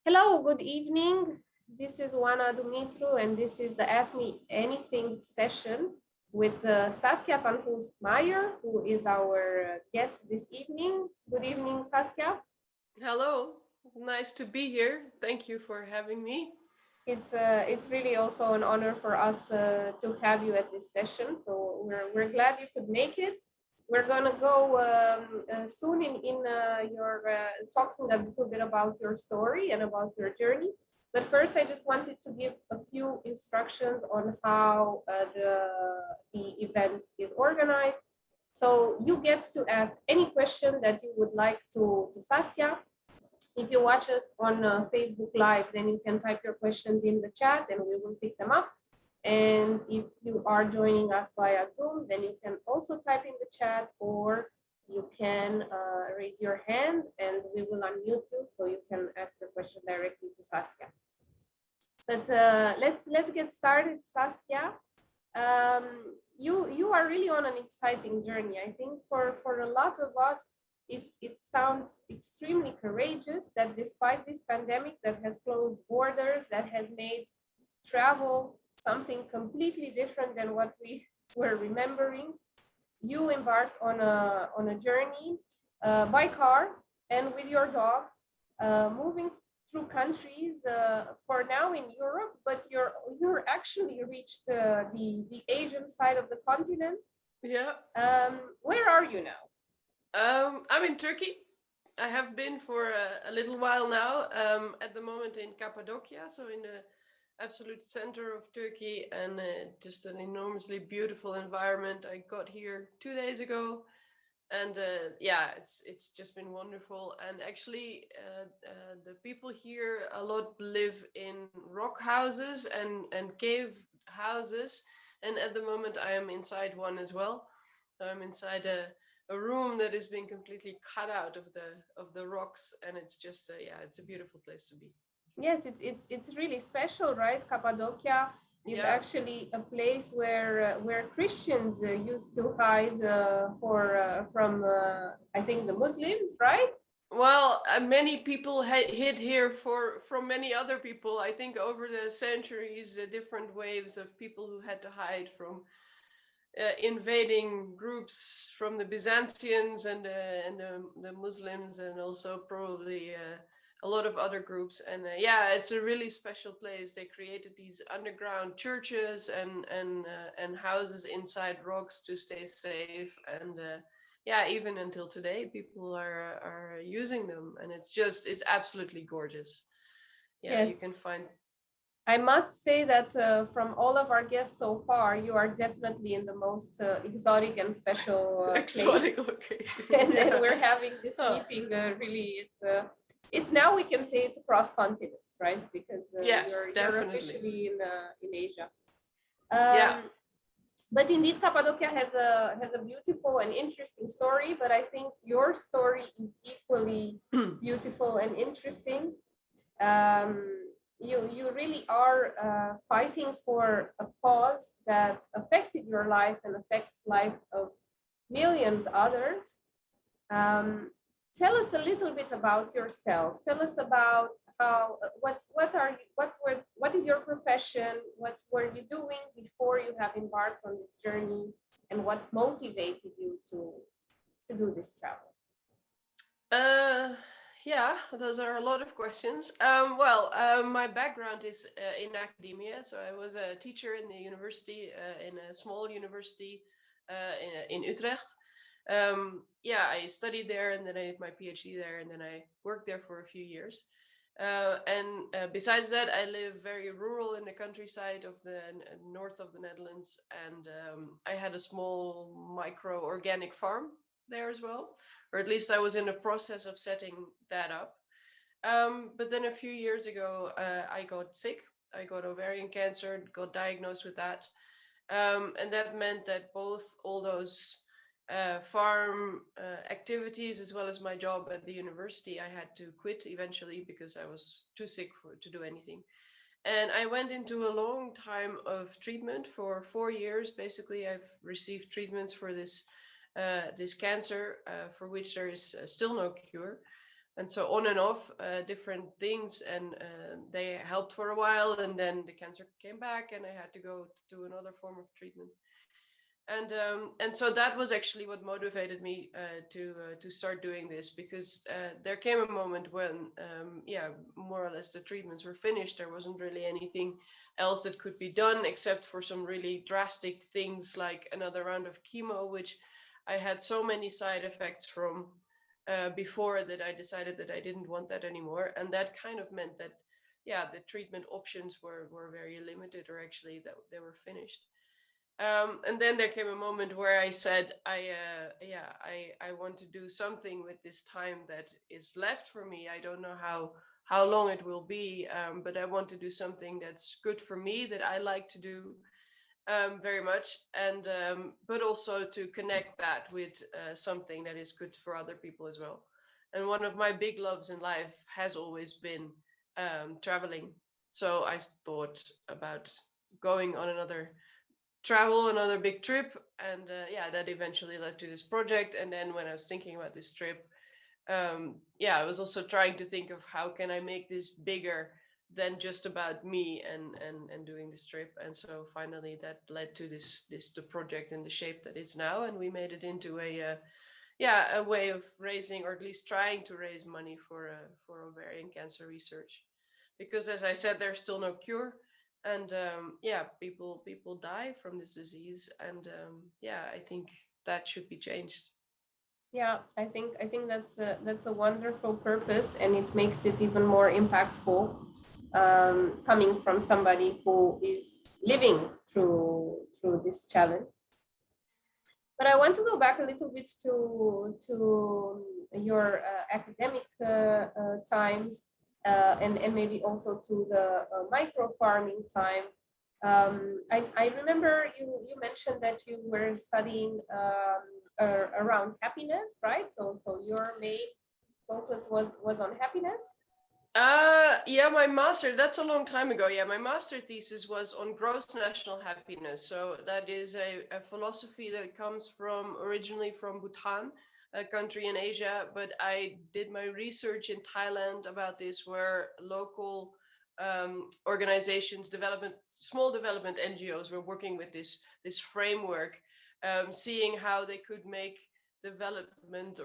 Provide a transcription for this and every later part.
Hello, good evening. This is Juana Dumitru, and this is the Ask Me Anything session with Saskia van Goelst Meijer, who is our guest this evening. Good evening, Saskia. Hello, nice to be here. Thank you for having me. It's really also an honor for us to have you at this session. So we're glad you could make it. We're gonna go soon in your talking a little bit about your story and about your journey. But first, I just wanted to give a few instructions on how the event is organized. So you get to ask any question that you would like to Saskia. If you watch us on Facebook Live, then you can type your questions in the chat and we will pick them up. And if you are joining us via Zoom, then you can also type in the chat, or you can raise your hand and we will unmute you so you can ask your question directly to Saskia. But let's get started, Saskia. You are really on an exciting journey. I think for a lot of us, it sounds extremely courageous that despite this pandemic that has closed borders, that has made travel something completely different than what we were remembering, you embarked on a journey by car and with your dog, moving through countries for now in Europe, but you're actually reached the Asian side of the continent. Yeah. Where are you now? I'm in Turkey. I have been for a little while now. At the moment in Cappadocia, so in the absolute center of Turkey, and just an enormously beautiful environment. I got here 2 days ago, and yeah, it's just been wonderful. And actually, the people here a lot live in rock houses and cave houses, and at the moment I am inside one as well. So I'm inside a room that is being completely cut out of the rocks, and it's just yeah, it's a beautiful place to be. Yes, it's really special, right? Cappadocia is actually a place where Christians used to hide from I think the Muslims, right? Well, many people hid here from many other people. I think over the centuries, different waves of people who had to hide from invading groups from the Byzantians and the Muslims, and also probably a lot of other groups. And yeah, it's a really special place. They created these underground churches and houses inside rocks to stay safe. And yeah, even until today, people are using them, and it's absolutely gorgeous. Yeah, Yes, you can find. I must say that from all of our guests so far, you are definitely in the most exotic and special place. Exotic location. And Yeah. then we're having this meeting. Really, it's now we can say it's across continents, right? Because Yes, you're definitely. officially in Asia. Yeah. But indeed, Cappadocia has a beautiful and interesting story. But I think your story is equally beautiful and interesting. You really are fighting for a cause that affected your life and affects life of millions others. Tell us a little bit about yourself. Tell us about how what is your profession? What were you doing before you have embarked on this journey, and what motivated you to do this travel? Yeah, those are a lot of questions. My background is in academia. So I was a teacher in the university, in a small university in Utrecht. Yeah, I studied there, and then I did my PhD there, and then I worked there for a few years. Besides that, I live very rural in the countryside of the north of the Netherlands, and I had a small micro organic farm there as well, or at least I was in the process of setting that up. But then a few years ago, I got sick. I got ovarian cancer, got diagnosed with that. And that meant that both all those farm activities, as well as my job at the university, I had to quit eventually because I was too sick to do anything. And I went into a long time of treatment for 4 years. Basically, I've received treatments for this cancer, for which there is still no cure. And so on and off, different things, and they helped for a while, and then the cancer came back, and I had to go to another form of treatment. And so that was actually what motivated me to start doing this, because there came a moment when more or less the treatments were finished. There wasn't really anything else that could be done except for some really drastic things like another round of chemo, which I had so many side effects from before that I decided that I didn't want that anymore. And that kind of meant that the treatment options were very limited, or actually that they were finished. And then there came a moment where I said, I want to do something with this time that is left for me. I don't know how long it will be, but I want to do something that's good for me, that I like to do very much, and but also to connect that with something that is good for other people as well. And one of my big loves in life has always been traveling. So I thought about going on another big trip, and that eventually led to this project. And then when I was thinking about this trip, I was also trying to think of how can I make this bigger than just about me and doing this trip. And so finally that led to this the project in the shape that it's now, and we made it into a way of raising, or at least trying to raise money for ovarian cancer research, because as I said, there's still no cure. And people die from this disease, and I think that should be changed. Yeah, I think that's a wonderful purpose, and it makes it even more impactful, coming from somebody who is living through this challenge. But I want to go back a little bit to your academic times, and maybe also to the micro farming time. I remember you mentioned that you were studying around happiness, right? So your main focus was on happiness. My master, that's a long time ago. Yeah, my master thesis was on gross national happiness. So that is a philosophy that comes from originally from Bhutan, a country in Asia. But I did my research in Thailand about this, where local organizations, small development NGOs were working with this framework, seeing how they could make development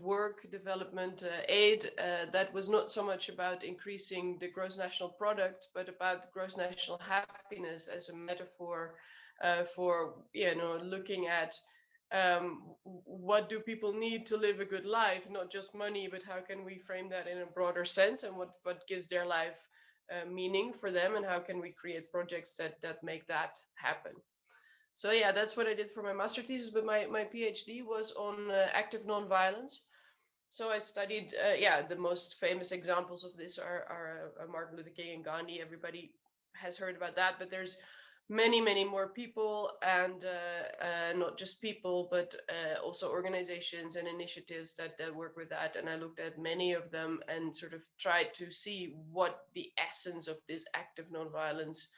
work, development aid that was not so much about increasing the gross national product, but about gross national happiness as a metaphor for looking at what do people need to live a good life, not just money, but how can we frame that in a broader sense, and what gives their life meaning for them, and how can we create projects that make that happen. So that's what I did for my master thesis, but my PhD was on active nonviolence. So I studied, the most famous examples of this are Martin Luther King and Gandhi. Everybody has heard about that, but there's many, many more people, and not just people, but also organizations and initiatives that work with that. And I looked at many of them and sort of tried to see what the essence of this active nonviolence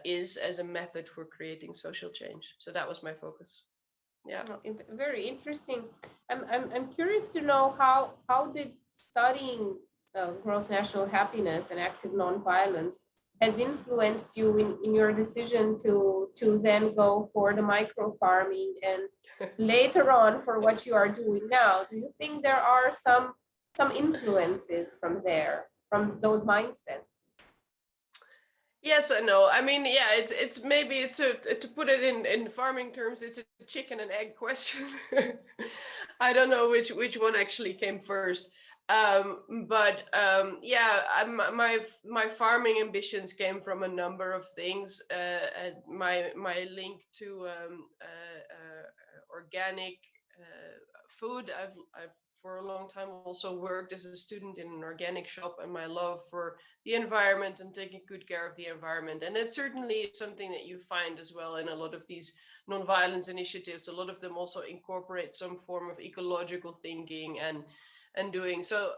is as a method for creating social change. So that was my focus. Yeah. Very interesting. I'm curious to know how did studying gross national happiness and active nonviolence has influenced you in your decision to then go for the micro farming, and later on for what you are doing now. Do you think there are some influences from there, from those mindsets? Yes and no. I mean, it's maybe it's to put it in farming terms, it's a chicken and egg question. I don't know which one actually came first. My farming ambitions came from a number of things. My link to organic food. I've for a long time also worked as a student in an organic shop, and my love for the environment and taking good care of the environment. And it's certainly something that you find as well in a lot of these nonviolence initiatives. A lot of them also incorporate some form of ecological thinking and doing so.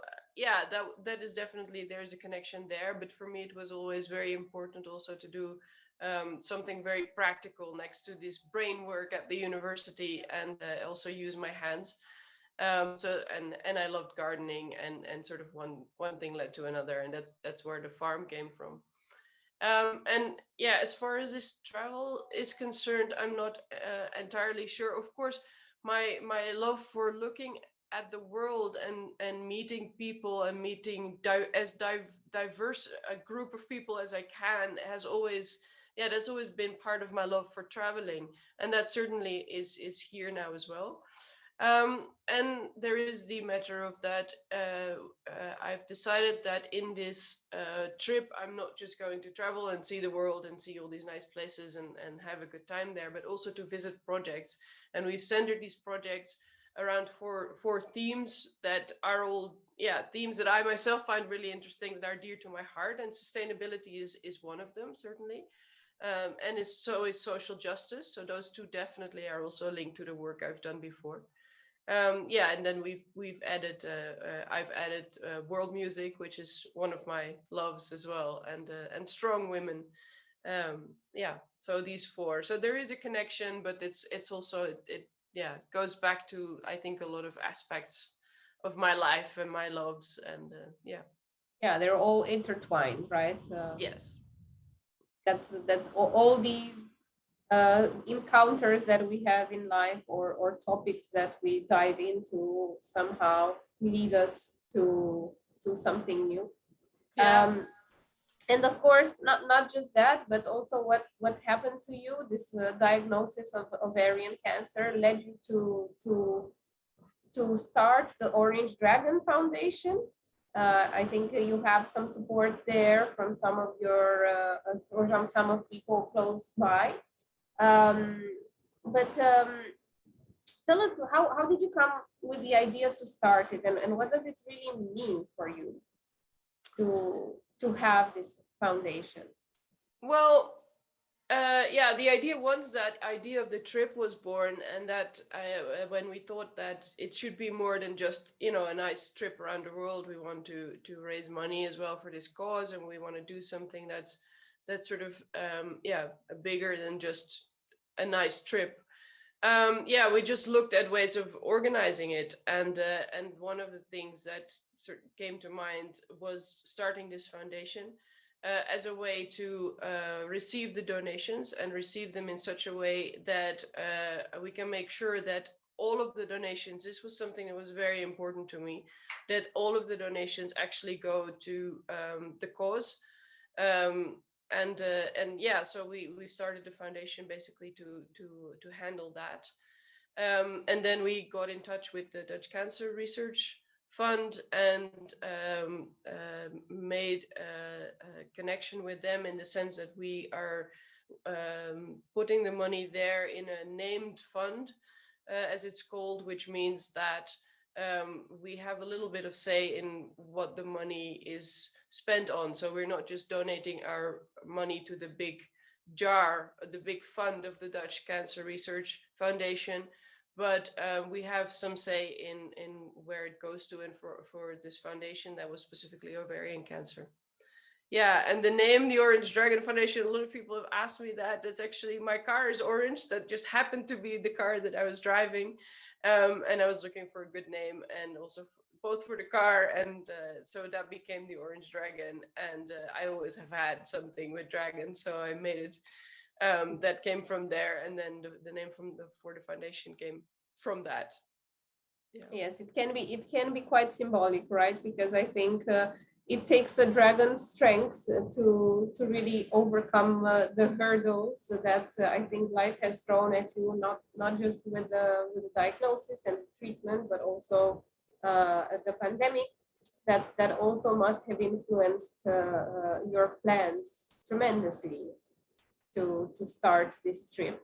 That is definitely, there's a connection there. But for me, it was always very important also to do something very practical next to this brain work at the university, and also use my hands. And I loved gardening, and sort of one thing led to another, and that's where the farm came from. And yeah, as far as this travel is concerned, I'm not entirely sure. Of course, my love for looking at the world and meeting people and meeting diverse a group of people as I can has always, yeah, that's always been part of my love for traveling, and that certainly is here now as well. And there is the matter of that I've decided that in this trip, I'm not just going to travel and see the world and see all these nice places and have a good time there, but also to visit projects. And we've centered these projects around four themes that are all, yeah, themes that I myself find really interesting, that are dear to my heart. And sustainability is one of them, certainly. And is social justice. So those two definitely are also linked to the work I've done before. Yeah, and then we've added I've added world music, which is one of my loves as well, and strong women. Yeah, so these four. So there is a connection, but it's also it yeah, goes back to, I think, a lot of aspects of my life and my loves, and yeah. Yeah, they're all intertwined, right? Yes. That's all these encounters that we have in life, or topics that we dive into somehow lead us to something new. Yeah. And of course, not just that, but also what happened to you. This diagnosis of ovarian cancer led you to start the Orange Dragon Foundation. I think you have some support there from some of your or from some of people close by. Um, but tell us, how did you come with the idea to start it, and what does it really mean for you to have this foundation? Well, yeah, the idea, once that idea of the trip was born, and that when we thought that it should be more than just, a nice trip around the world, we want to raise money as well for this cause, and we want to do something that's sort of yeah, bigger than just a nice trip. Yeah, we just looked at ways of organizing it, and one of the things that sort of came to mind was starting this foundation as a way to receive the donations, and receive them in such a way that we can make sure that all of the donations, this was something that was very important to me, that all of the donations actually go to the cause. Um, and yeah, so we started the foundation basically to handle that. And then we got in touch with the Dutch Cancer Research Fund, and made a connection with them, in the sense that we are putting the money there in a named fund, as it's called, which means that we have a little bit of say in what the money is spent on. So we're not just donating our money to the big jar, the big fund of the Dutch Cancer Research Foundation, but we have some say in where it goes to, and for this foundation that was specifically ovarian cancer. Yeah, and the name, the Orange Dragon Foundation, a lot of people have asked me that. That's actually, my car is orange. That just happened to be the car that I was driving. And I was looking for a good name, and also both for the car. And so that became the Orange Dragon. And I always have had something with dragons, so I made it. That came from there. And then the name for the foundation came from that. Yeah. Yes, it can be quite symbolic, right? Because I think it takes a dragon's strength to really overcome the hurdles that I think life has thrown at you, not just with the diagnosis and treatment, but also the pandemic that also must have influenced your plans tremendously to start this trip.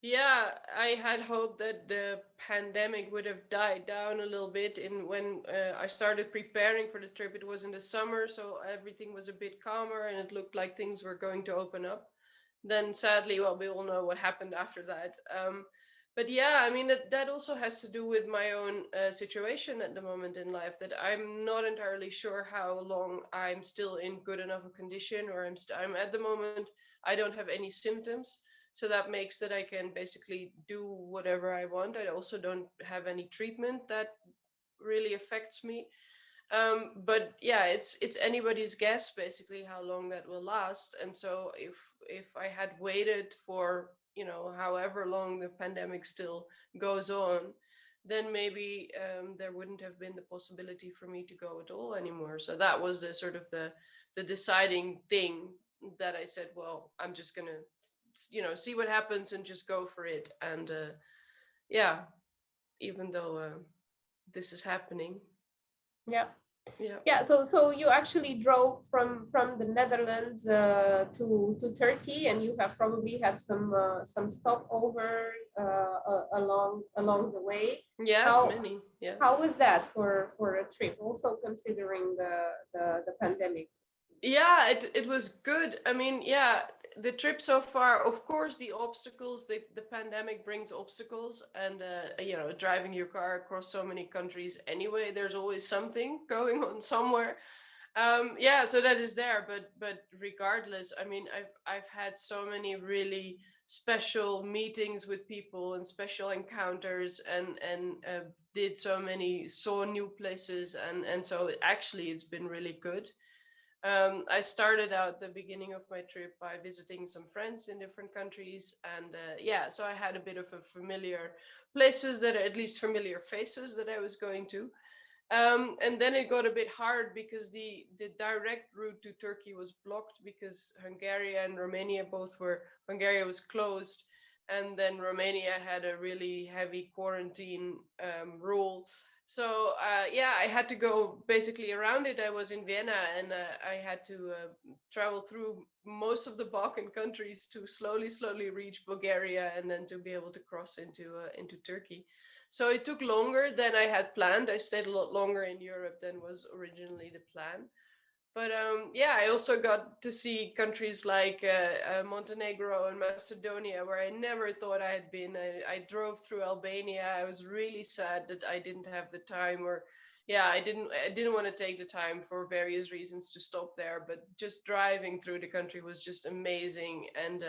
Yeah, I had hoped that the pandemic would have died down a little bit in when I started preparing for the trip. It was in the summer, so everything was a bit calmer, and it looked like things were going to open up. Then sadly, well, we all know what happened after that. But yeah, I mean, that also has to do with my own situation at the moment in life, that I'm not entirely sure how long I'm still in good enough a condition, or I'm at the moment, I don't have any symptoms. So that makes that I can basically do whatever I want. I also don't have any treatment that really affects me. But yeah, it's anybody's guess basically how long that will last. And so if I had waited for, however long the pandemic still goes on, then maybe there wouldn't have been the possibility for me to go at all anymore. So that was the sort of the deciding thing, that I said, well, I'm just gonna see what happens and just go for it. And yeah, even though this is happening. Yeah. Yeah. Yeah, so you actually drove from the Netherlands to Turkey, and you have probably had some stopover along the way. Yes, many. Yeah. How was that for a trip? Also considering the pandemic. Yeah, it was good. I mean, yeah, the trip so far, of course, the obstacles, the pandemic brings obstacles, and driving your car across so many countries anyway, there's always something going on somewhere. Yeah, so that is there, but regardless, I mean, I've had so many really special meetings with people and special encounters, and saw new places, and so actually it's been really good. I started out the beginning of my trip by visiting some friends in different countries, and yeah, so I had a bit of a familiar places, that at least familiar faces that I was going to. And then it got a bit hard because the direct route to Turkey was blocked, because Hungary and Romania Hungary was closed, and then Romania had a really heavy quarantine rule. So yeah, I had to go basically around it. I was in Vienna, and I had to travel through most of the Balkan countries to slowly reach Bulgaria, and then to be able to cross into Turkey. So it took longer than I had planned. I stayed a lot longer in Europe than was originally the plan. But yeah, I also got to see countries like Montenegro and Macedonia, where I never thought I had been. I drove through Albania. I was really sad that I didn't have the time, or yeah, I didn't want to take the time for various reasons to stop there. But just driving through the country was just amazing. And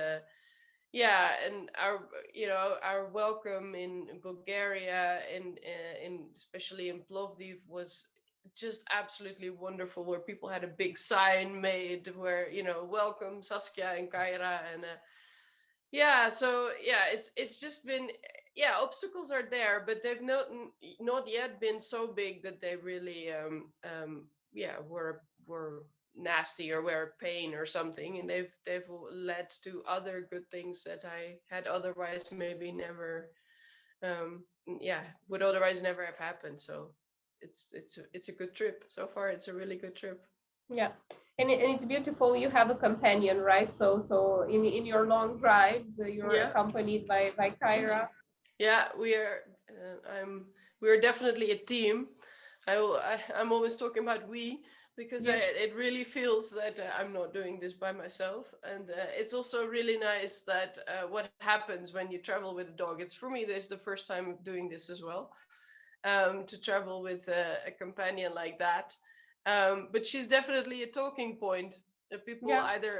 yeah, and our welcome in Bulgaria, and in especially in Plovdiv, was just absolutely wonderful, where people had a big sign made where, welcome Saskia and Kaira. And yeah, so yeah, it's just been, yeah, obstacles are there, but they've not yet been so big that they really yeah, were nasty or were pain or something. And they've led to other good things that I had otherwise maybe never yeah, would otherwise never have happened. So it's a good trip so far. It's a really good trip. Yeah, and it's beautiful. You have a companion, right? So in your long drives, you're Yeah. accompanied by Kyra. Yeah, we are. We're definitely a team. I'm always talking about we, because Yes. it really feels that I'm not doing this by myself. And it's also really nice that what happens when you travel with a dog. It's, for me, this is the first time doing this as well, to travel with a companion like that. But she's definitely a talking point. People Yeah. either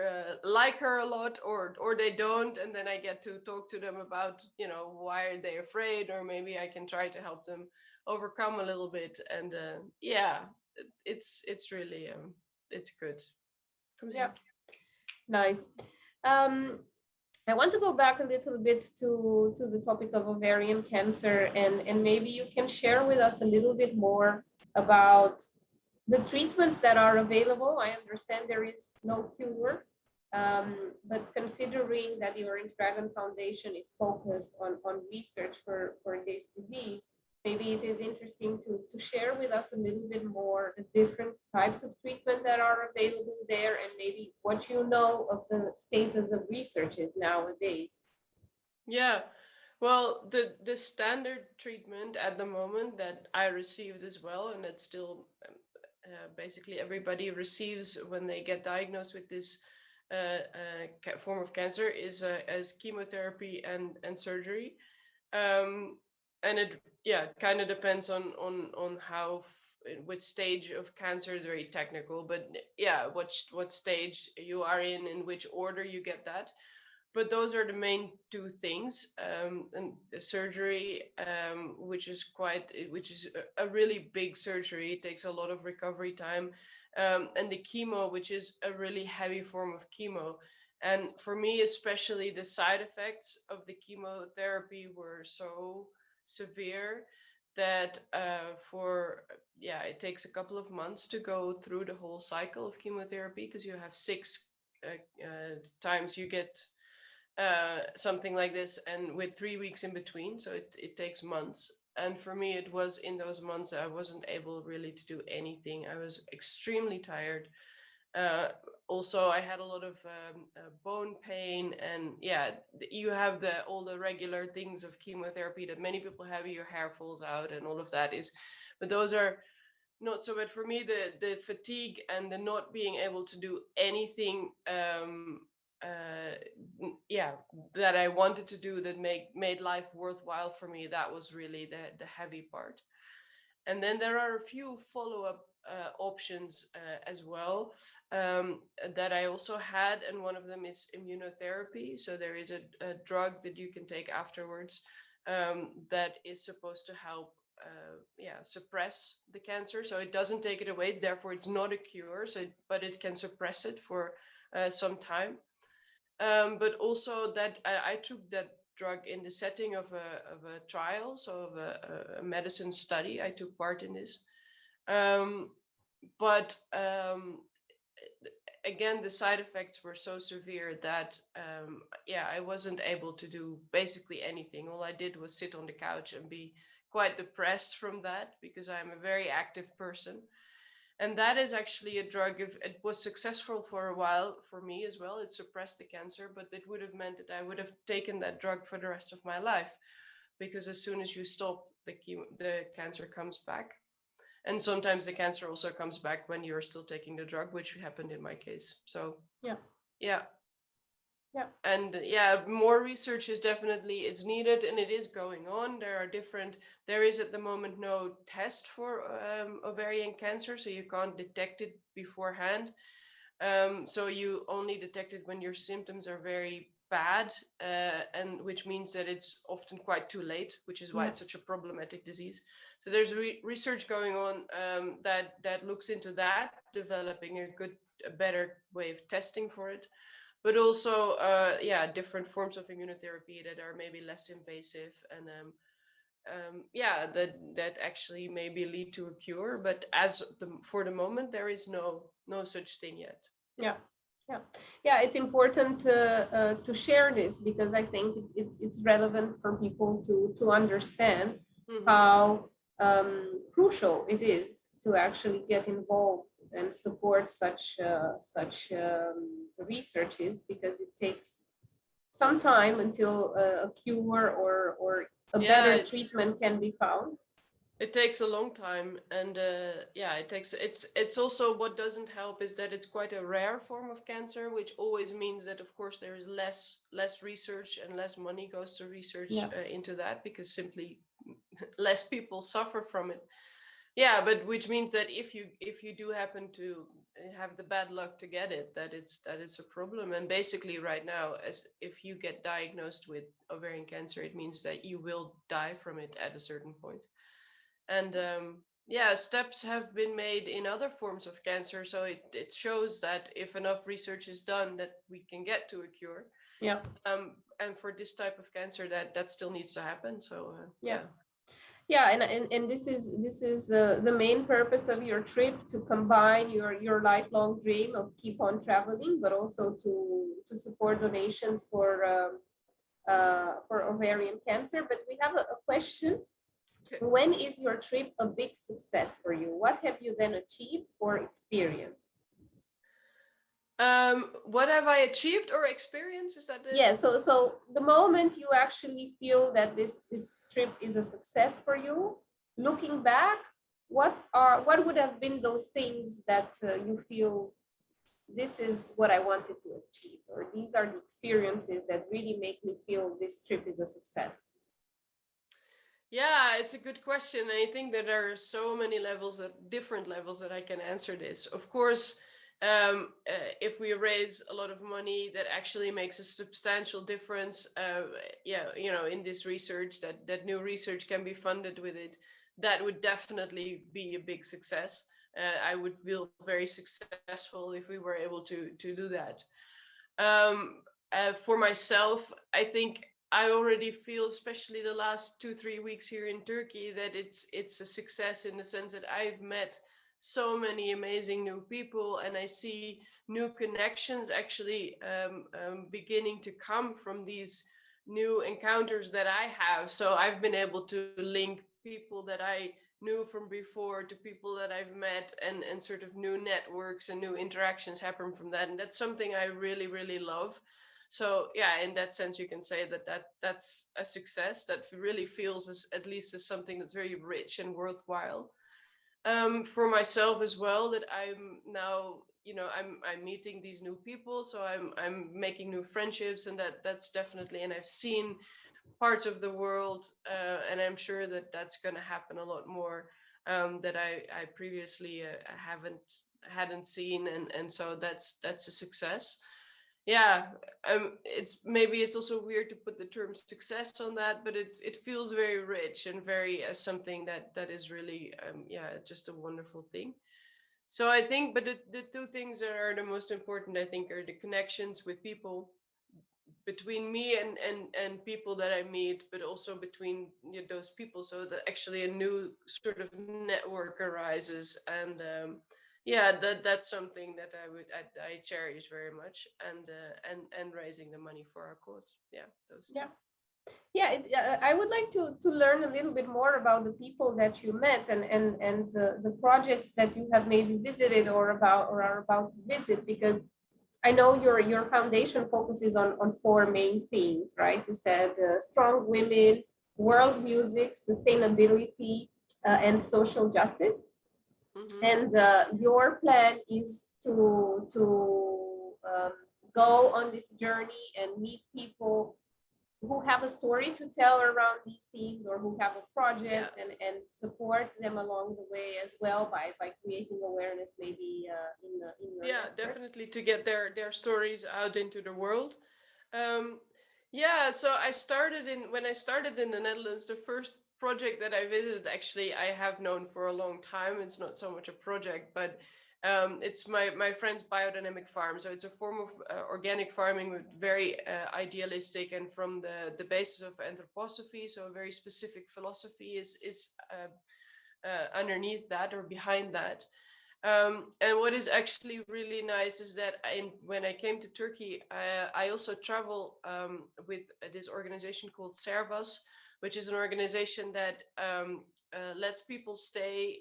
like her a lot, or they don't, and then I get to talk to them about, why are they afraid, or maybe I can try to help them overcome a little bit. And yeah, it's really it's good. Yeah. Nice. Um, I want to go back a little bit to the topic of ovarian cancer, and maybe you can share with us a little bit more about the treatments that are available. I understand there is no cure, but considering that the Orange Dragon Foundation is focused on research for this disease, maybe it is interesting to share with us a little bit more the different types of treatment that are available there, and maybe what you know of the status of researches nowadays. Yeah. Well, the standard treatment at the moment that I received as well, and that still basically everybody receives when they get diagnosed with this form of cancer, is as chemotherapy and surgery. And it, yeah, kind of depends on how which stage of cancer. Is very technical, but yeah, what stage you are in which order you get that. but those are the main two things. And the surgery, which is a really big surgery. It takes a lot of recovery time. And the chemo, which is a really heavy form of chemo. And for me, especially, the side effects of the chemotherapy were so severe that it takes a couple of months to go through the whole cycle of chemotherapy, because you have six times you get something like this, and with 3 weeks in between, so it takes months. And for me, it was in those months I wasn't able really to do anything. I was extremely tired. Also, I had a lot of bone pain, and you have all the regular things of chemotherapy that many people have. Your hair falls out and all of that but those are not so bad. For me, the fatigue and the not being able to do anything that I wanted to do that made life worthwhile for me, that was really the heavy part. And then there are a few follow-up options as well that I also had, and one of them is immunotherapy. So there is a drug that you can take afterwards that is supposed to help suppress the cancer. So it doesn't take it away, therefore it's not a cure, but it can suppress it for some time. But also that I took that drug in the setting of a trial, so of a medicine study. I took part in this. But again, the side effects were so severe that I wasn't able to do basically anything. All I did was sit on the couch and be quite depressed from that, because I'm a very active person. And that is actually a drug. If it was successful for a while for me as well, it suppressed the cancer, but it would have meant that I would have taken that drug for the rest of my life, because as soon as you stop, the cancer comes back. And sometimes the cancer also comes back when you're still taking the drug, which happened in my case. So yeah. And more research is needed, and it is going on. There is at the moment no test for ovarian cancer, so you can't detect it beforehand. So you only detect it when your symptoms are very bad, and which means that it's often quite too late, which is why it's such a problematic disease. So there's research going on that looks into that, developing a better way of testing for it. But also, different forms of immunotherapy that are maybe less invasive, and that actually maybe lead to a cure. But for the moment, there is no such thing yet. It's important to share this, because I think it's relevant for people to understand how crucial it is to actually get involved and support such researches, because it takes some time until a cure or a better treatment can be found. It takes a long time, and it's also, what doesn't help is that it's quite a rare form of cancer, which always means that of course there is less research and less money goes to research into that, because simply less people suffer from it. But which means that if you do happen to have the bad luck to get it, that it's a problem. And basically right now, as if you get diagnosed with ovarian cancer, it means that you will die from it at a certain point. And steps have been made in other forms of cancer, so it shows that if enough research is done, that we can get to a cure. And for this type of cancer, that still needs to happen. So and this is the main purpose of your trip, to combine your lifelong dream of keep on traveling, but also to support donations for ovarian cancer. But we have a question. When is your trip a big success for you? What have you then achieved or experienced? What have I achieved or experienced? Is that it? Yeah, so the moment you actually feel that this trip is a success for you, looking back, what would have been those things that you feel, this is what I wanted to achieve, or these are the experiences that really make me feel this trip is a success? Yeah, it's a good question. I think that there are so many different levels that I can answer this. Of course, if we raise a lot of money that actually makes a substantial difference, in this research, that new research can be funded with it, that would definitely be a big success. I would feel very successful if we were able to do that. For myself, I think I already feel, especially the last 2-3 weeks here in Turkey, that it's a success in the sense that I've met so many amazing new people, and I see new connections actually beginning to come from these new encounters that I have. So I've been able to link people that I knew from before to people that I've met, and sort of new networks and new interactions happen from that. And that's something I really, really love. So yeah, in that sense, you can say that's a success that really feels as, at least, as something that's very rich and worthwhile. For myself as well, that I'm now, I'm meeting these new people, so I'm making new friendships, and that's definitely, and I've seen parts of the world, and I'm sure that that's going to happen a lot more, that I previously hadn't seen, and so that's a success. Yeah. It's also weird to put the term success on that, but it feels very rich and very as something that is really, just a wonderful thing. So I think, but the two things that are the most important, I think, are the connections with people, between me and people that I meet, but also between, those people, so that actually a new sort of network arises. And yeah, that's something that I cherish very much. And raising the money for our cause. Yeah, those two. Yeah. Yeah, I would like to learn a little bit more about the people that you met, and the projects that you have maybe visited or are about to visit, because I know your foundation focuses on four main themes, right? You said strong women, world music, sustainability, and social justice. Mm-hmm. And your plan is to go on this journey and meet people who have a story to tell around these themes, or who have a project, and support them along the way as well, by creating awareness, maybe in your Yeah, network. definitely, to get their stories out into the world. um yeah, so when I started in the Netherlands, the first project that I visited, actually, I have known for a long time. It's not so much a project, but it's my friend's biodynamic farm. So it's a form of organic farming, with very idealistic, and from the basis of anthroposophy. So a very specific philosophy is underneath that, or behind that. And what is actually really nice is that when I came to Turkey, I also travel with this organization called Servas, which is an organization that lets people stay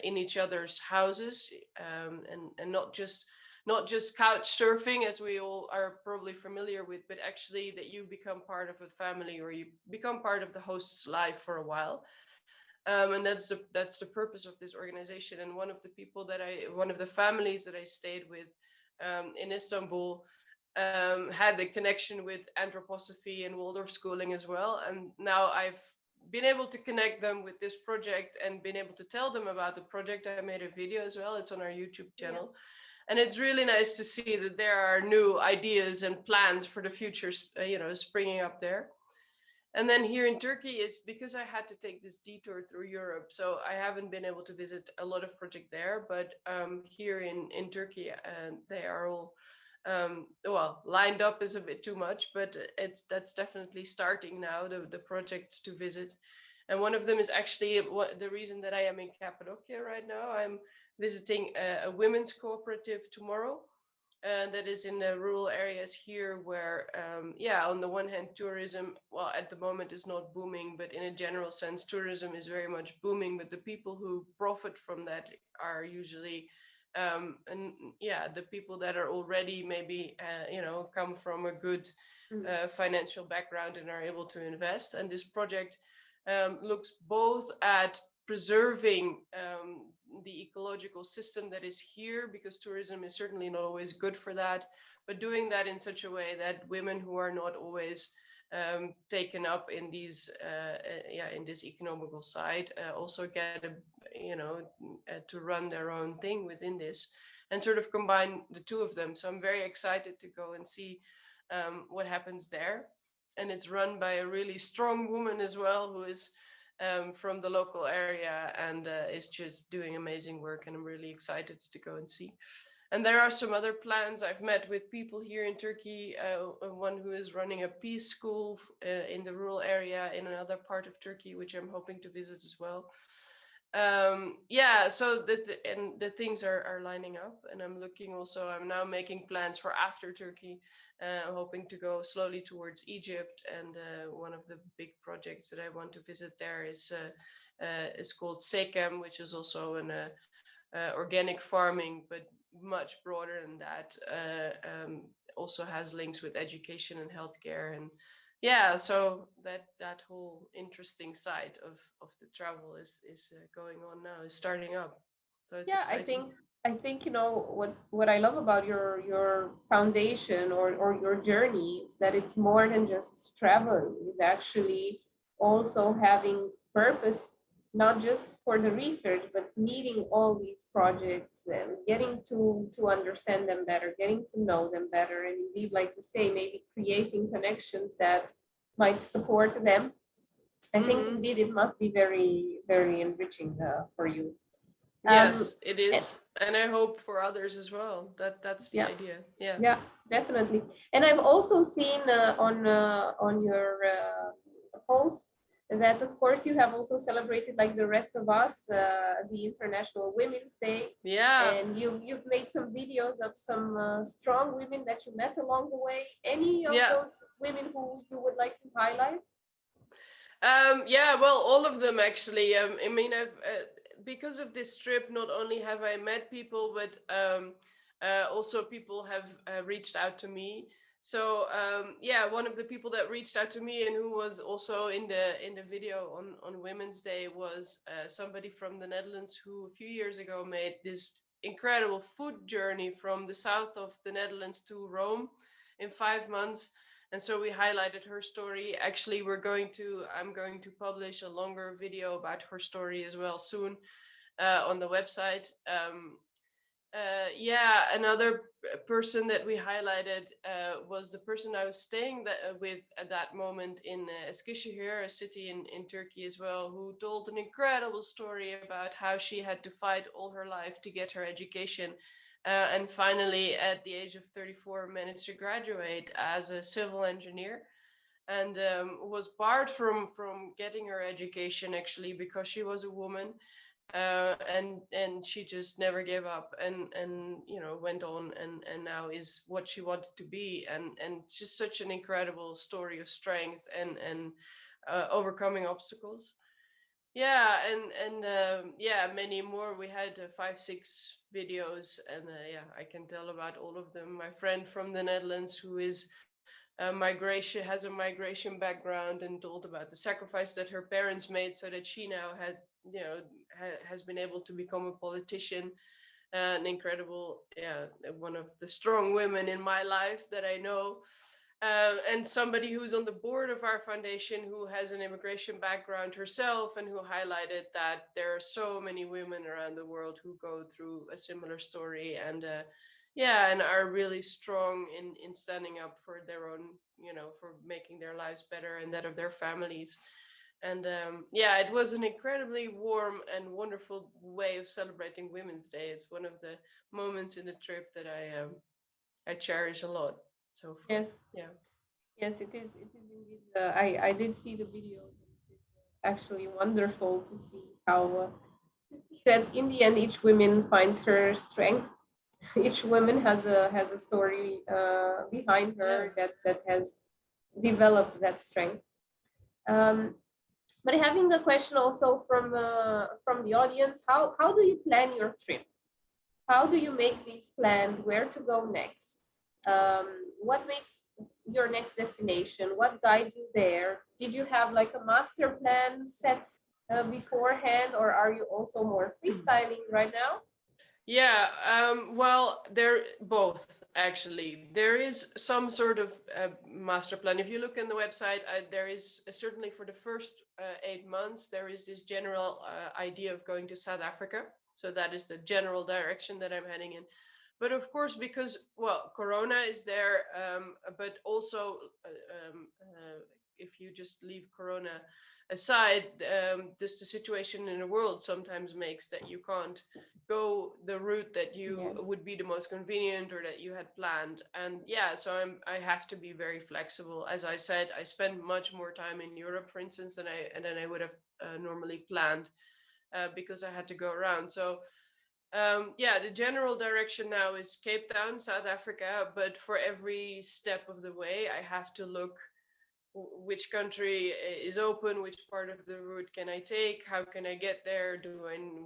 in each other's houses, and not just couch surfing, as we all are probably familiar with, but actually that you become part of a family, or you become part of the host's life for a while. And that's the purpose of this organization. And one of the families that I stayed with in Istanbul had the connection with anthroposophy and Waldorf schooling as well. And now I've been able to connect them with this project, and been able to tell them about the project. I made a video as well. It's on our YouTube channel. Yeah. And it's really nice to see that there are new ideas and plans for the future, springing up there. And then here in Turkey, is because I had to take this detour through Europe, so I haven't been able to visit a lot of project there. But here in Turkey, they are all, well, lined up is a bit too much, but that's definitely starting now, the projects to visit. And one of them is actually the reason that I am in Cappadocia right now. I'm visiting a women's cooperative tomorrow, that is in the rural areas here, where on the one hand, tourism, well, at the moment, is not booming, but in a general sense, tourism is very much booming. But the people who profit from that are usually, and yeah, the people that are already maybe come from a good financial background, and are able to invest. And this project looks both at preserving the ecological system that is here, because tourism is certainly not always good for that, but doing that in such a way that women who are not always taken up in these in this economical side also get to run their own thing within this. and sort of combine the two of them. So I'm very excited to go and see what happens there. And it's run by a really strong woman as well, who is from the local area and is just doing amazing work. And I'm really excited to go and see. And there are some other plans. I've met with people here in Turkey, one who is running a peace school in the rural area in another part of Turkey, which I'm hoping to visit as well. Yeah, so the things are lining up, and I'm looking also, I'm now making plans for after Turkey. I'm hoping to go slowly towards Egypt, and one of the big projects that I want to visit there is called Sekem, which is also an organic farming, but much broader than that. Also has links with education and healthcare, and yeah, so that whole interesting side of the travel is going on now, is starting up. So it's Yeah, exciting. I think you know what I love about your foundation or your journey is that it's more than just travel. It's actually also having purpose, not just for the research, but meeting all these projects and getting to understand them better, getting to know them better, and indeed, like you say, maybe creating connections that might support them. I think Mm-hmm. indeed it must be very, very enriching for you. Um, Yes, it and is, and I hope for others as well. That's the yeah, idea. Yeah. yeah, definitely. And I've also seen on your post that, of course, you have also celebrated, like the rest of us, the International Women's Day, Yeah. and you've made some videos of some strong women that you met along the way. Any of Yeah. those women who you would like to highlight? Yeah, well, all of them actually. I mean, I've because of this trip, not only have I met people, but also people have reached out to me. So yeah, one of the people that reached out to me and who was also in the video on Women's Day was somebody from the Netherlands who a few years ago made this incredible food journey from the south of the Netherlands to Rome in 5 months. And so we highlighted her story. Actually, I'm going to publish a longer video about her story as well soon on the website. Yeah, another person that we highlighted was the person I was staying with at that moment in Eskişehir, a city in Turkey as well, who told an incredible story about how she had to fight all her life to get her education. And finally, at the age of 34, managed to graduate as a civil engineer, and was barred from getting her education actually because she was a woman, and she just never gave up, and went on, and now is what she wanted to be, and just such an incredible story of strength and overcoming obstacles. Yeah, and yeah, many more. We had 5 6 videos, and yeah, I can tell about all of them. My friend from the Netherlands, who is migration has a migration background, and told about the sacrifice that her parents made so that she now has been able to become a politician. An incredible, yeah, one of the strong women in my life that I know. And somebody who's on the board of our foundation who has an immigration background herself, and who highlighted that there are so many women around the world who go through a similar story, and yeah, and are really strong in standing up for their own, for making their lives better and that of their families. And yeah, it was an incredibly warm and wonderful way of celebrating Women's Day. It's one of the moments in the trip that I cherish a lot so far. Yes, Yeah. yes, it is. It is indeed. I did see the videos. And it is actually wonderful to see how to see that in the end each woman finds her strength. Each woman has a story behind Yeah. her that has developed that strength. Um, but having a question also from the audience, how do you plan your trip? How do you make these plans? Where to go next? What makes your next destination? What guides you there? Did you have like a master plan set beforehand, or are you also more freestyling right now? Yeah, well, they're both actually. There is some sort of master plan. If you look on the website, there is certainly for the first 8 months, there is this general idea of going to South Africa. So that is the general direction that I'm heading in. But of course, because, well, Corona is there, but also if you just leave Corona aside, just the situation in the world sometimes makes that you can't go the route that you would be the most convenient or that you had planned. And yeah, so I have to be very flexible. As I said, I spend much more time in Europe, for instance, than I would have normally planned, because I had to go around. So yeah, the general direction now is Cape Town, South Africa, but for every step of the way, I have to look which country is open, which part of the route can I take, how can I get there,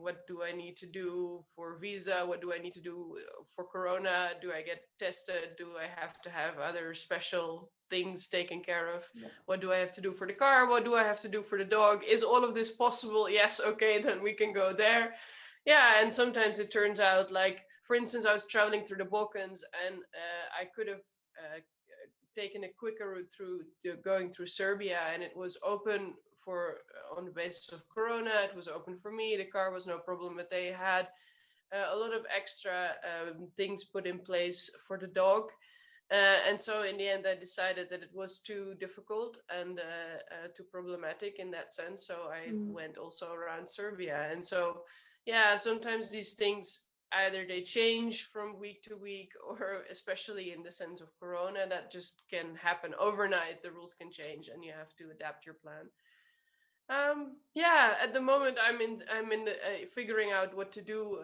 what do I need to do for visa, what do I need to do for Corona, do I get tested, do I have to have other special things taken care of, what do I have to do for the car, what do I have to do for the dog, is all of this possible? Yes, okay, then we can go there. Yeah, and sometimes it turns out, like, for instance, I was traveling through the Balkans, and I could have taken a quicker route going through Serbia, and it was open for on the basis of Corona. It was open for me. The car was no problem, but they had a lot of extra things put in place for the dog. And so in the end, I decided that it was too difficult and too problematic in that sense. So I went also around Serbia. And so, yeah, sometimes these things, either they change from week to week, or especially in the sense of Corona, that just can happen overnight. The rules can change and you have to adapt your plan. Yeah, at the moment I'm in figuring out what to do.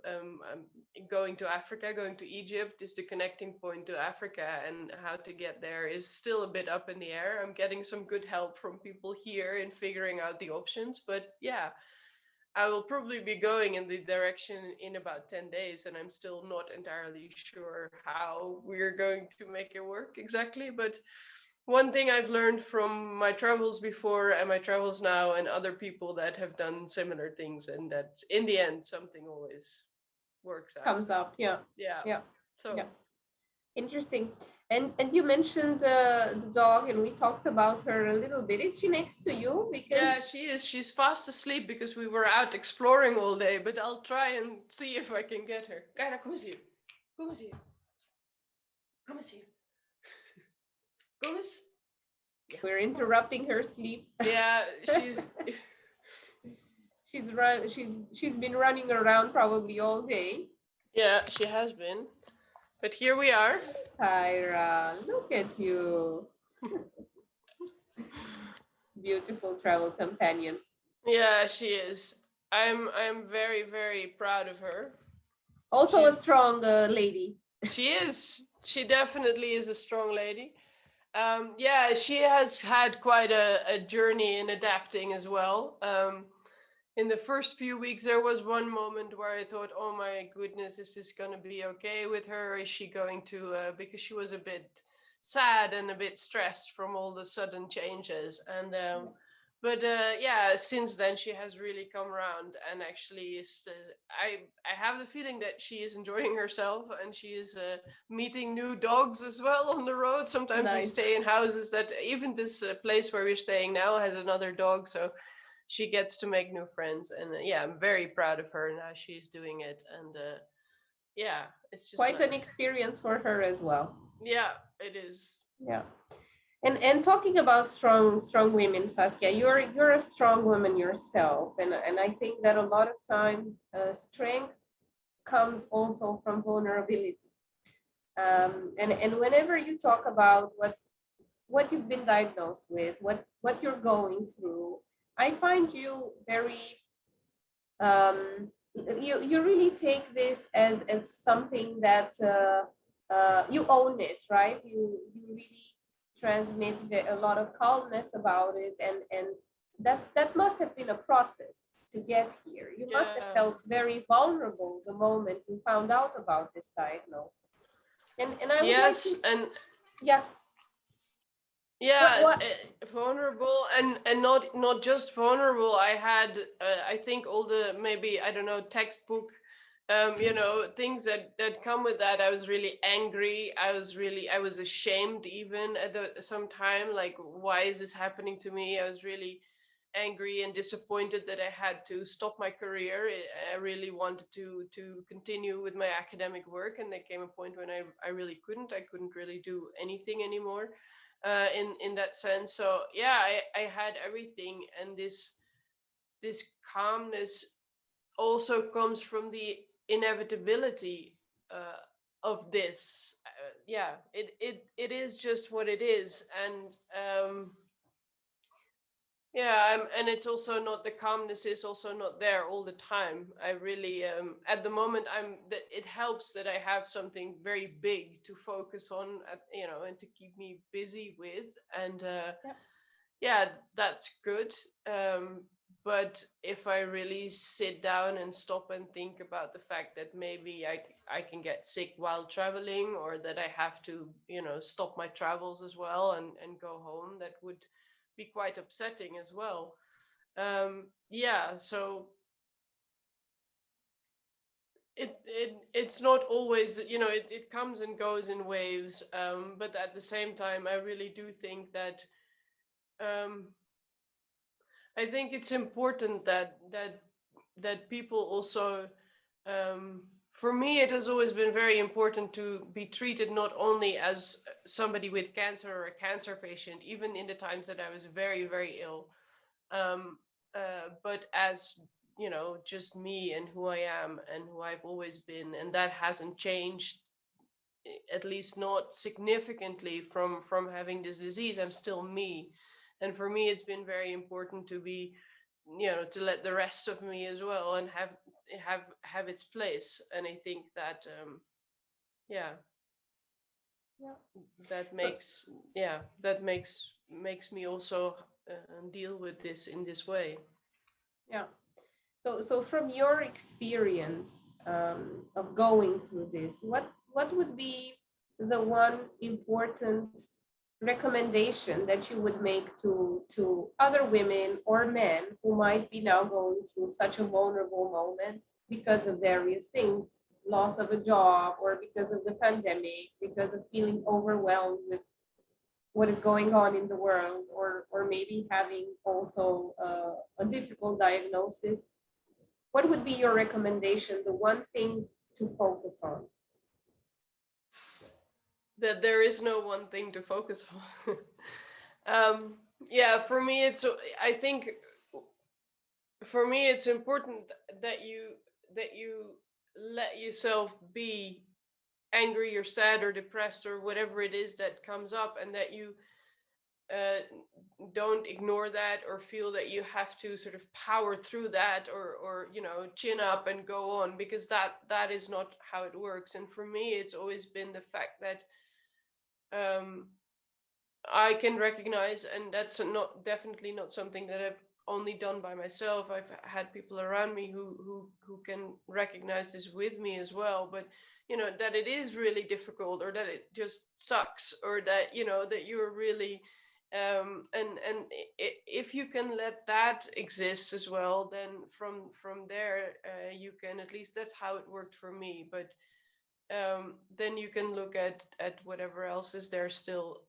I'm going to Africa, going to Egypt is the connecting point to Africa, and how to get there is still a bit up in the air. I'm getting some good help from people here in figuring out the options, but yeah, I will probably be going in the direction in about 10 days, and I'm still not entirely sure how we're going to make it work exactly. But one thing I've learned from my travels before and my travels now, and other people that have done similar things, and that in the end something always works out. Comes up, yeah. So yeah. Interesting. And you mentioned the dog, and we talked about her a little bit. Is she next to you? Because yeah, she is. She's fast asleep because we were out exploring all day. But I'll try and see if I can get her. Kaira, kom eens hier. Kom eens hier. Kom eens hier. Kom eens. Yeah. We're interrupting her sleep. Yeah, she's been running around probably all day. Yeah, she has been. But here we are. Kaira, look at you. Beautiful travel companion. Yeah, she is. I'm very, very proud of her. Also a strong lady. She is. She definitely is a strong lady. Yeah, she has had quite a journey in adapting as well. In the first few weeks, there was one moment where I thought, oh my goodness, is this going to be okay with her? Is she going to, because she was a bit sad and a bit stressed from all the sudden changes. And but yeah, since then she has really come around, and actually is, I have the feeling that she is enjoying herself, and she is meeting new dogs as well on the road. Sometimes we stay in houses that, even this place where we're staying now has another dog, so she gets to make new friends. And yeah, I'm very proud of her and how she's doing it. And yeah, it's just quite an experience for her as well. Yeah, it is. Yeah. And talking about strong women, Saskia, you're a strong woman yourself, and I think that a lot of times strength comes also from vulnerability. And whenever you talk about what you've been diagnosed with, what you're going through, I find you very you really take this as something that you own it, right? You really transmit a lot of calmness about it, and that must have been a process to get here. You must have felt very vulnerable the moment you found out about this diagnosis. And I would like to, vulnerable, and not just vulnerable. I had I think all the, maybe, I don't know, textbook things that come with that. I was really angry. I was ashamed even at some time, like, why is this happening to me? I was really angry and disappointed that I had to stop my career. I really wanted to continue with my academic work, and there came a point when I really couldn't. I couldn't really do anything anymore in that sense. So yeah, I had everything, and this calmness also comes from the inevitability of this. Yeah, it is just what it is, and yeah, and it's also not, the calmness is also not there all the time. I really, at the moment, it helps that I have something very big to focus on, and to keep me busy with, and Yeah. yeah, that's good. But if I really sit down and stop and think about the fact that maybe I can get sick while traveling, or that I have to, stop my travels as well and go home, that would be quite upsetting as well. Yeah, so it's not always, it comes and goes in waves. But at the same time, I really do think that um, I think it's important that people also, for me, it has always been very important to be treated not only as somebody with cancer or a cancer patient, even in the times that I was very, very ill, um, but as, just me and who I am and who I've always been, and that hasn't changed, at least not significantly from having this disease. I'm still me, and for me, it's been very important to be, to let the rest of me as well and have its place. And I think that yeah, Yeah. that So makes makes me also deal with this in this way. yeah. So from your experience of going through this, what would be the one important recommendation that you would make to other women or men who might be now going through such a vulnerable moment because of various things, loss of a job, or because of the pandemic, because of feeling overwhelmed with what is going on in the world, or maybe having also a difficult diagnosis? What would be your recommendation, the one thing to focus on? That there is no one thing to focus on. um, yeah, for me, I think for me it's important that you let yourself be angry or sad or depressed or whatever it is that comes up, and that you uh, don't ignore that or feel that you have to sort of power through that, or chin up and go on, because that is not how it works. And for me, it's always been the fact that um, I can recognize, and that's not definitely not something that I've only done by myself. I've had people around me who can recognize this with me as well. But that it is really difficult, or that it just sucks, or that that you're really and if you can let that exist as well, then from there you can, at least that's how it worked for me. But then you can look at whatever else is there still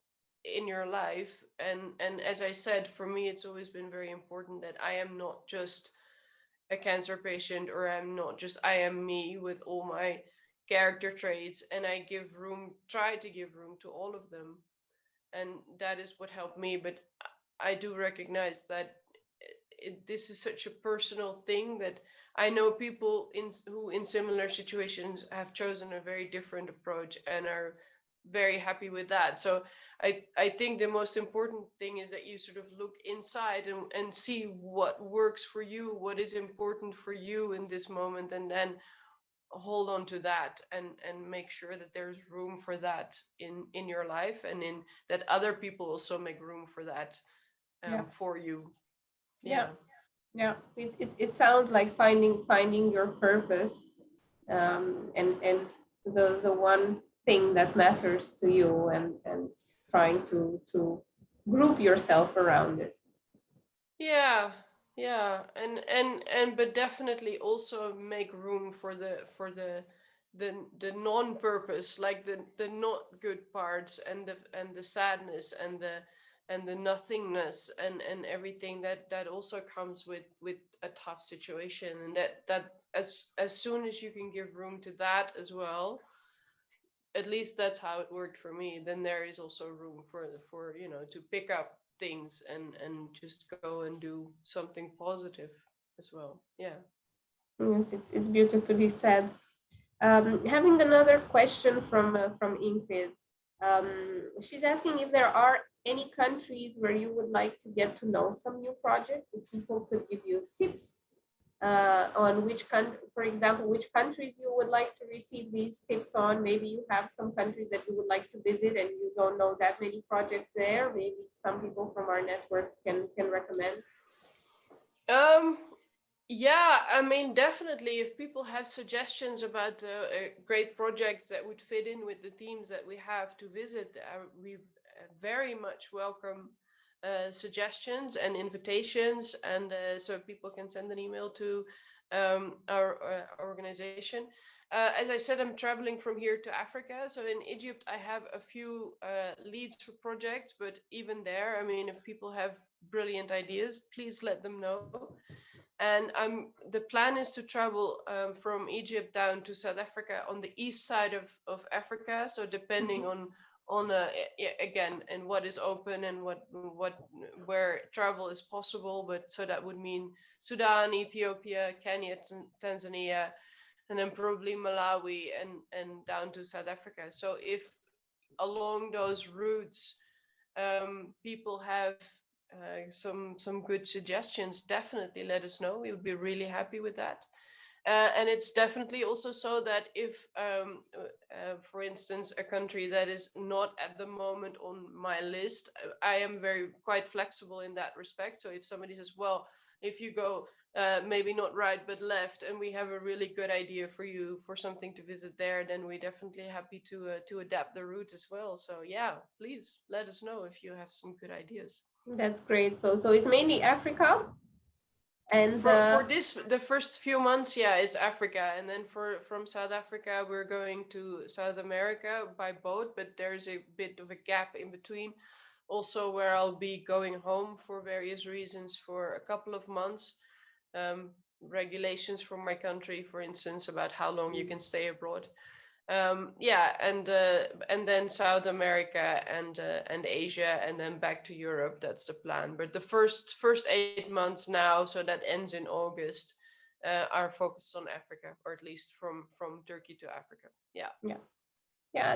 in your life. And as I said, for me, it's always been very important that I am not just a cancer patient, or I am me with all my character traits, and try to give room to all of them. And that is what helped me. But I do recognize that this is such a personal thing, that I know people who in similar situations have chosen a very different approach and are very happy with that. So I think the most important thing is that you sort of look inside and see what works for you, what is important for you in this moment, and then hold on to that, and make sure that there's room for that in your life, and in that other people also make room for that Yeah, for you. yeah, Yeah. yeah. It sounds like finding your purpose, and the one thing that matters to you, and trying to group yourself around it. Yeah, yeah, and but definitely also make room for the non-purpose, like the not good parts, and the sadness, and and the nothingness and everything that also comes with a tough situation, and that as soon as you can give room to that as well, at least that's how it worked for me, then there is also room for to pick up things and just go and do something positive as well. Yeah. Yes, it's beautifully said. Having another question from Ingrid. She's asking if there are any countries where you would like to get to know some new projects, if people could give you tips on which country, for example, which countries you would like to receive these tips on. Maybe you have some countries that you would like to visit and you don't know that many projects there. Maybe some people from our network can recommend. um Yeah, I mean, definitely, if people have suggestions about great projects that would fit in with the themes that we have to visit, we very much welcome suggestions and invitations. And so people can send an email to our organization. As I said, I'm traveling from here to Africa. So in Egypt, I have a few leads for projects, but even there, I mean, if people have brilliant ideas, please let them know. And the plan is to travel from Egypt down to South Africa on the east side of Africa. So depending on again, and what is open and what where travel is possible. But so that would mean Sudan, Ethiopia, Kenya, Tanzania, and then probably Malawi and down to South Africa. So if along those routes people have some good suggestions, definitely let us know. We would be really happy with that. And it's definitely also so that if, for instance, a country that is not at the moment on my list, I am quite flexible in that respect. So if somebody says, well, if you go maybe not right but left, and we have a really good idea for you for something to visit there, then we're definitely happy to adapt the route as well. So yeah, please let us know if you have some good ideas. That's great. So it's mainly Africa. And for this, the first few months, yeah, it's Africa, and then from South Africa we're going to South America by boat, but there's a bit of a gap in between, also where I'll be going home for various reasons for a couple of months. Regulations from my country, for instance, about how long you can stay abroad. Yeah, and then South America and Asia, and then back to Europe. That's the plan. But the first 8 months now, so that ends in August, are focused on Africa, or at least from Turkey to Africa. Yeah. Yeah,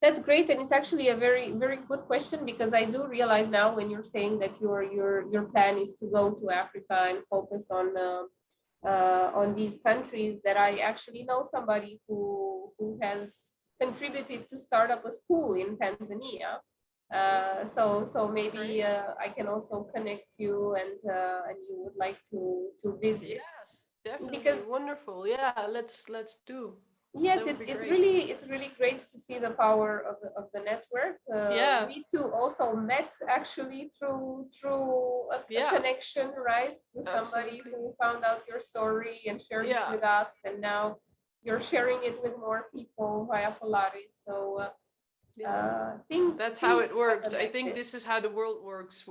that's great, and it's actually a very good question, because I do realize now when you're saying that your plan is to go to Africa and focus on these countries, that I actually know somebody who has contributed to start up a school in Tanzania. So maybe I can also connect you, and you would like to visit. Yes, definitely. Because Wonderful. Yeah, let's do. yes, That would be it's great. really great to see the power of the network. Yeah. We two also met actually through a connection, right? Through somebody Absolutely. who found out your story and shared it with us, and now you're sharing it with more people via Polaris. So that's how it works. I like think this is how the world works.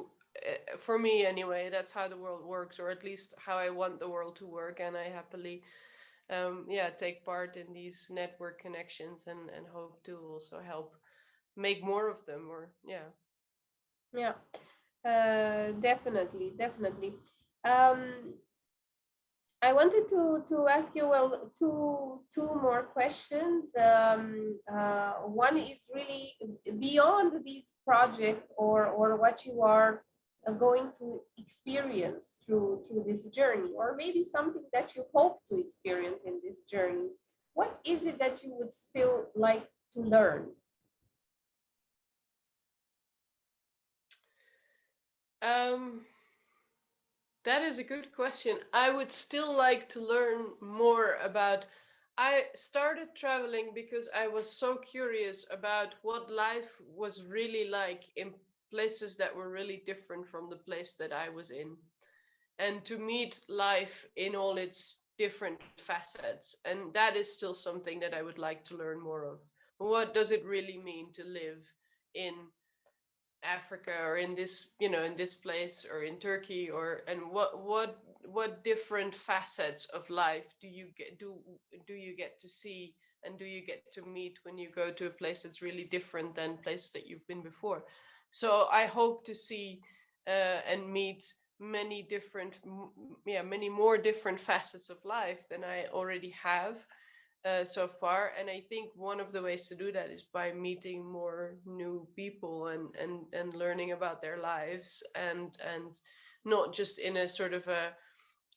For me anyway, that's how the world works, or at least how I want the world to work, and I happily take part in these network connections, and hope to also help make more of them. Or Yeah, definitely. Um, I wanted to ask you, well, two more questions. One is really beyond these projects, or what you are going to experience through this journey, or maybe something that you hope to experience in this journey. What is it that you would still like to learn? That is a good question. I would still like to learn more about. I started traveling because I was so curious about what life was really like in places that were really different from the place that I was in, and to meet life in all its different facets. And that is still something that I would like to learn more of. What does it really mean to live in Africa or in this, in this place or in Turkey, and what different facets of life do you get to see, and do you get to meet when you go to a place that's really different than places that you've been before. So I hope to see and meet many different, many more different facets of life than I already have so far. And I think one of the ways to do that is by meeting more new people, and learning about their lives, and not just in a sort of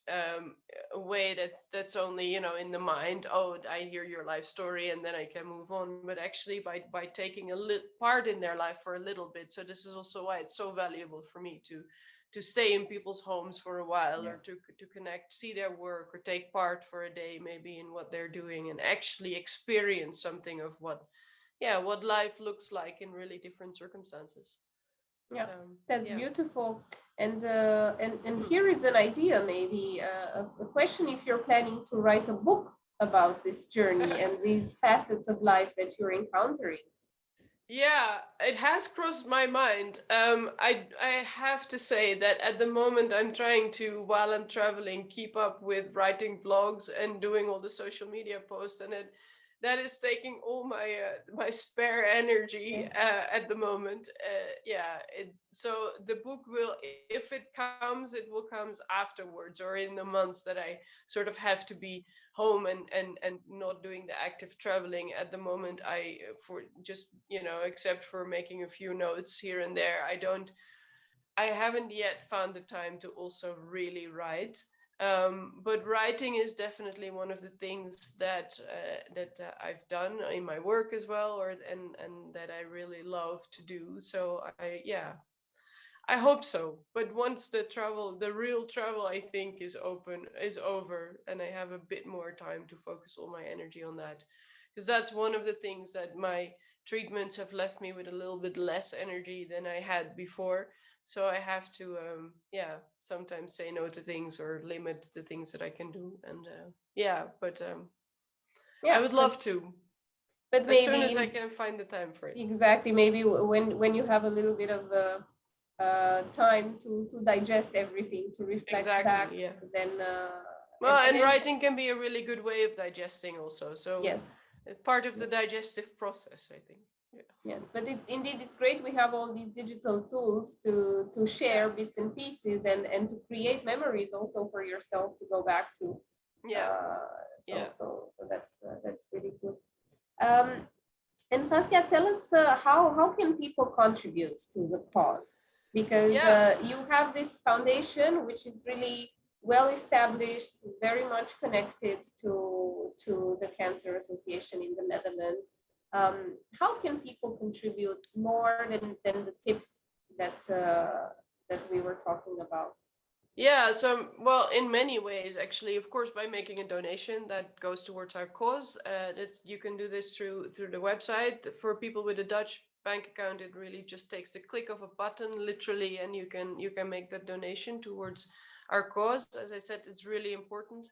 um, a way that's only, in the mind. Oh, I hear your life story and then I can move on. But actually by taking a part in their life for a little bit. So this is also why it's so valuable for me to stay in people's homes for a while, or to connect, see their work, or take part for a day maybe in what they're doing, and actually experience something of what life looks like in really different circumstances. Yeah, that's beautiful. And here is an idea, maybe a question: if you're planning to write a book about this journey and these facets of life that you're encountering. Yeah, it has crossed my mind. I have to say that at the moment I'm trying to, while I'm traveling, keep up with writing blogs and doing all the social media posts, and that is taking all my spare energy at the moment. So the book will, if it comes, it will come afterwards, or in the months that I sort of have to be home, and not doing the active traveling. At the moment, I, for just, except for making a few notes here and there, I haven't yet found the time to also really write. But writing is definitely one of the things that I've done in my work as well, and that I really love to do. So I hope so. But once the real travel, I think, is over, and I have a bit more time to focus all my energy on that, because that's one of the things that my treatments have left me with a little bit less energy than I had before. So I have to, sometimes say no to things, or limit the things that I can do. And I would love to, but as soon as I can find the time for it. Exactly. Maybe when you have a little bit of time to digest everything, to reflect back, then and writing can be a really good way of digesting also. So yes, it's part of the digestive process, I think. Yes, but indeed it's great we have all these digital tools to share bits and pieces, and to create memories also for yourself to go back to. So that's really good. And Saskia, tell us how can people contribute to the cause? Because you have this foundation which is really well established, very much connected to the Cancer Association in the Netherlands. How can people contribute more than the tips that we were talking about? Yeah, so, well, in many ways, actually, of course, by making a donation that goes towards our cause. You can do this through the website. For people with a Dutch bank account, it really just takes the click of a button, literally, and you can make that donation towards our cause. As I said, it's really important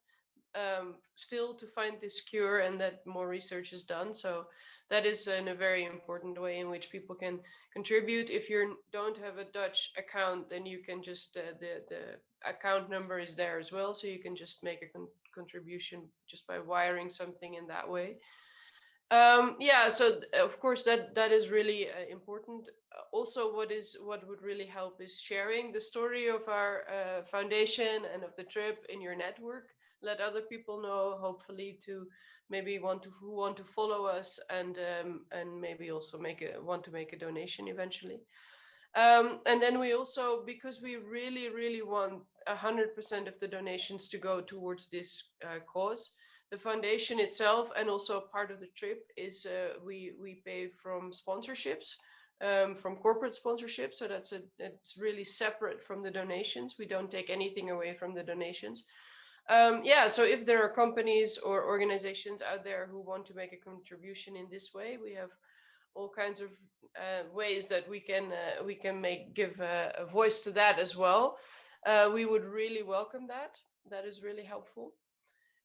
still to find this cure, and that more research is done. So that is in a very important way in which people can contribute. If you don't have a Dutch account, then you can just the account number is there as well, so you can just make a contribution just by wiring something in that way. So of course that is really important. Also, what would really help is sharing the story of our foundation and of the trip in your network. Let other people know, hopefully, to maybe who want to follow us, and maybe also want to make a donation eventually. And then we also, because we really want 100% of the donations to go towards this cause, the foundation itself, and also part of the trip, is we pay from sponsorships, from corporate sponsorships. So it's really separate from the donations. We don't take anything away from the donations. So if there are companies or organizations out there who want to make a contribution in this way, we have all kinds of ways that we can give a voice to that as well. We would really welcome that. That is really helpful.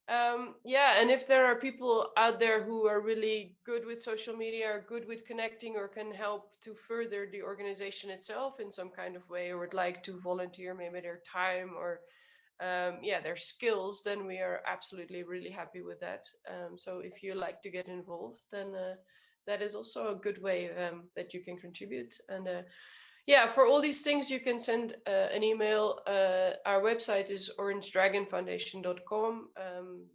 Yeah, and if there are people out there who are really good with social media, or good with connecting, or can help to further the organization itself in some kind of way, or would like to volunteer maybe their time or yeah, their skills, then we are absolutely really happy with that. So if you like to get involved, then that is also a good way that you can contribute. And yeah, for all these things, you can send an email. Our website is orangedragonfoundation.com.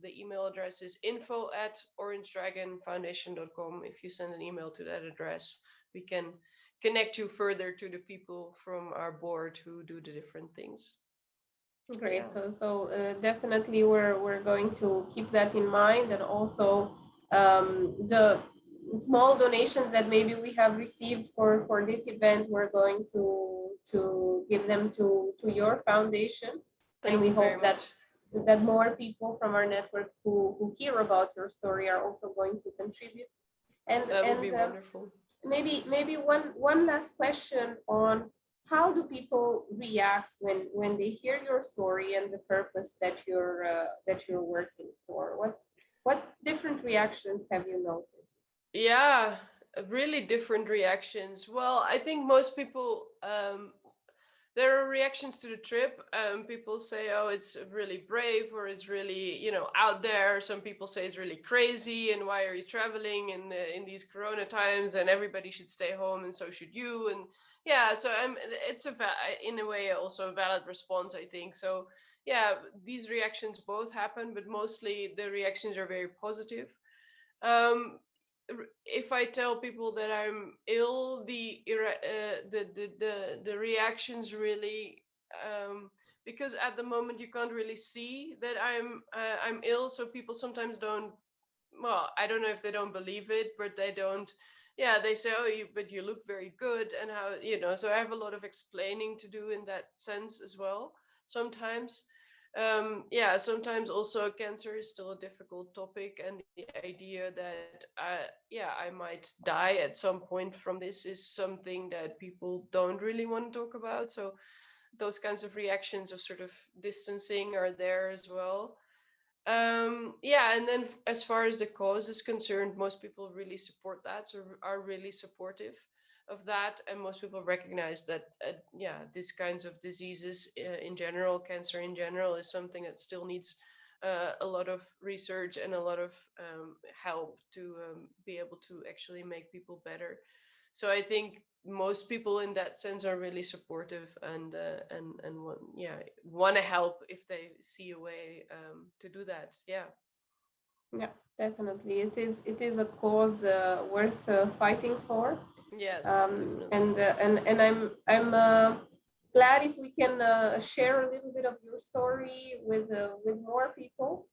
The email address is info@orangedragonfoundation.com. If you send an email to that address, we can connect you further to the people from our board who do the different things. Great. Yeah. So definitely we're going to keep that in mind, and also the small donations that maybe we have received for this event, we're going to give them to your foundation, and Thank we you very hope that much. that more people from our network who hear about your story are also going to contribute. That would And be wonderful. maybe one last question on how do people react when they hear your story and the purpose that you're working for? What different reactions have you noticed? Yeah, really different reactions. Well, I think most people, there are reactions to the trip. People say, "Oh, it's really brave," or "It's really, out there." Some people say it's really crazy, and "Why are you traveling in these Corona times? And everybody should stay home, and so should you." And yeah, so it's in a way also a valid response, I think. So yeah, these reactions both happen, but mostly the reactions are very positive. Um, if I tell people that I'm ill, the reactions really, because at the moment you can't really see that I'm ill, so people sometimes don't. Well, I don't know if they don't believe it, but they don't. Yeah, they say, "Oh, but you look very good," and how So I have a lot of explaining to do in that sense as well. Sometimes, yeah, sometimes also cancer is still a difficult topic, and the idea that I might die at some point from this is something that people don't really want to talk about. So those kinds of reactions of sort of distancing are there as well. Yeah, and then as far as the cause is concerned, most people really support that, so are really supportive of that, and most people recognize that, yeah, these kinds of diseases in general, cancer in general, is something that still needs a lot of research and a lot of help to be able to actually make people better. So I think most people in that sense are really supportive and want to help if they see a way to do that. Yeah. Yeah, definitely. It is a cause worth fighting for. Yes, definitely. And I'm glad if we can share a little bit of your story with more people.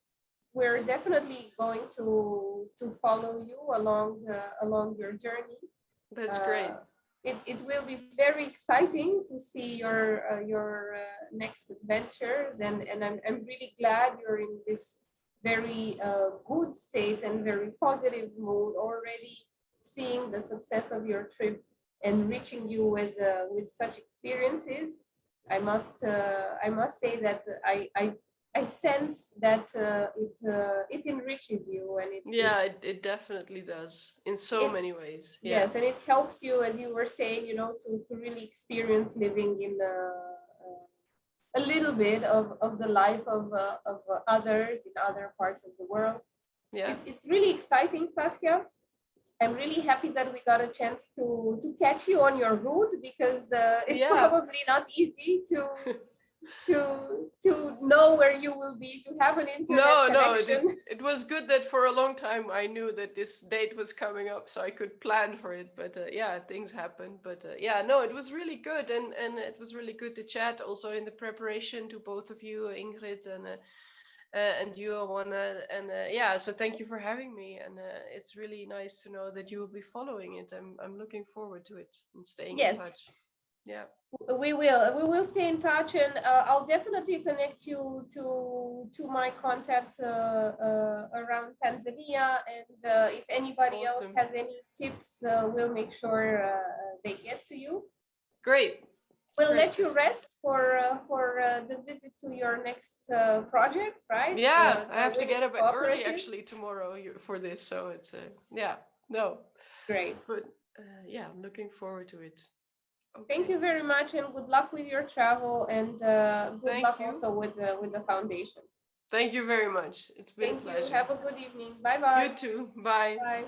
We're definitely going to follow you along your journey. That's great. Uh, it will be very exciting to see your next adventures, and I'm really glad you're in this very good state and very positive mood already, seeing the success of your trip and reaching you with such experiences. I must say that I sense that it enriches you, and Yeah, it definitely does in so it many ways. Yeah. yes, and it helps you, as you were saying, to really experience living in a little bit of the life of others in other parts of the world. Yeah. It's really exciting, Saskia. I'm really happy that we got a chance to catch you on your route, because it's Yeah. probably not easy to know where you will be, to have an internet No, connection. it was good that for a long time I knew that this date was coming up, so I could plan for it. But yeah, things happen. But yeah, no, it was really good, and it was really good to chat also in the preparation to both of you, Ingrid and you, Awana. And yeah, so thank you for having me, and it's really nice to know that you will be following it. I'm looking forward to it and staying in Yes, touch. Yeah. we will stay in touch, and I'll definitely connect you to my contact around Tanzania, and if anybody else Awesome. has any tips, we'll make sure they get to you. Great. We'll Great. let you rest for the visit to your next project, right? Yeah, I have to get Women's up early Cooperative. actually tomorrow for this, so it's yeah, no, Great. but yeah, I'm looking forward to it. Okay. Thank you very much, and good luck with your travel, and good Thank luck you. also with the foundation. Thank you very much. It's been a Thank pleasure. you. Have a good evening. Bye bye. You too. Bye. Bye.